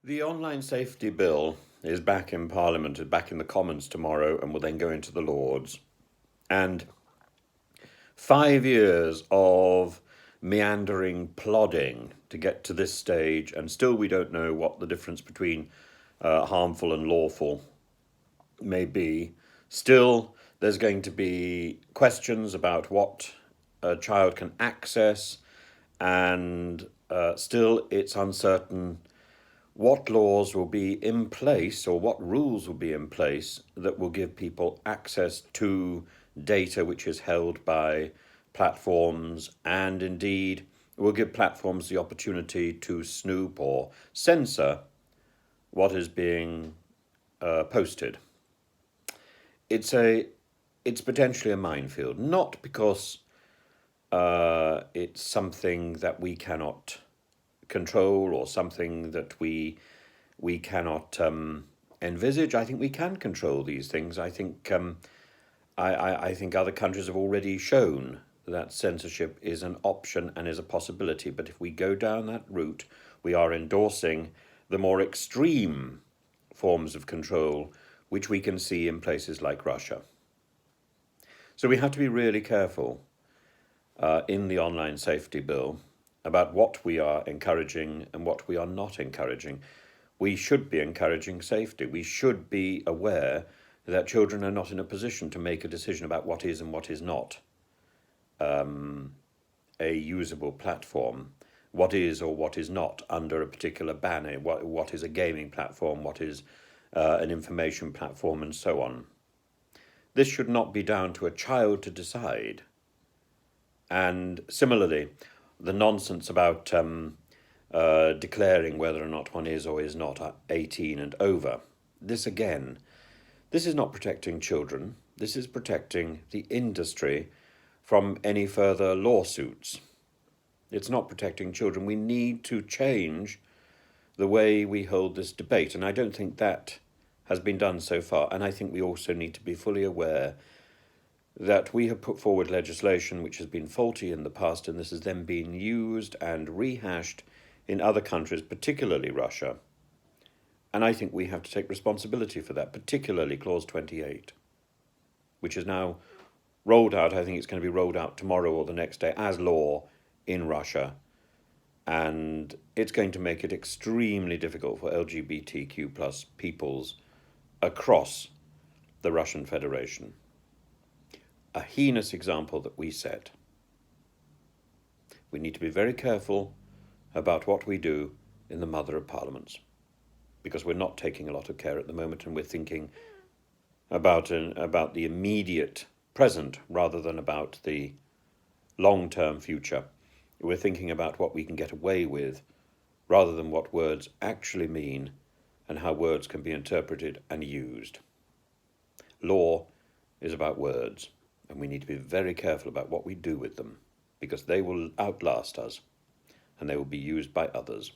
The online safety bill is back in Parliament, is back in the Commons tomorrow, and will then go into the Lords. And 5 years of meandering, plodding to get to this stage, and still we don't know what the difference between harmful and lawful may be. Still, there's going to be questions about what a child can access, and still it's uncertain what laws will be in place or what rules will be in place that will give people access to data which is held by platforms, and indeed will give platforms the opportunity to snoop or censor what is being posted. It's potentially a minefield, not because it's something that we cannot control or something that we cannot envisage. I think we can control these things. I think I think other countries have already shown that censorship is an option and is a possibility. But if we go down that route, we are endorsing the more extreme forms of control, which we can see in places like Russia. So we have to be really careful in the online safety bill about what we are encouraging and what we are not encouraging. We should be encouraging safety. We should be aware that children are not in a position to make a decision about what is and what is not a usable platform, what is or what is not under a particular banner, what is a gaming platform, what is an information platform, and so on. This should not be down to a child to decide. And similarly, the nonsense about declaring whether or not one is or is not 18 and over. This again, this is not protecting children. This is protecting the industry from any further lawsuits. It's not protecting children. We need to change the way we hold this debate, and I don't think that has been done so far. And I think we also need to be fully aware that we have put forward legislation which has been faulty in the past, and this has then been used and rehashed in other countries, particularly Russia. And I think we have to take responsibility for that, particularly Clause 28, which is now rolled out. I think it's going to be rolled out tomorrow or the next day as law in Russia. And it's going to make it extremely difficult for LGBTQ plus peoples across the Russian Federation. A heinous example that we set. We need to be very careful about what we do in the mother of parliaments, because we're not taking a lot of care at the moment, and we're thinking about the immediate present rather than about the long-term future. We're thinking about what we can get away with rather than what words actually mean and how words can be interpreted and used. Law is about words, and we need to be very careful about what we do with them, because they will outlast us and they will be used by others.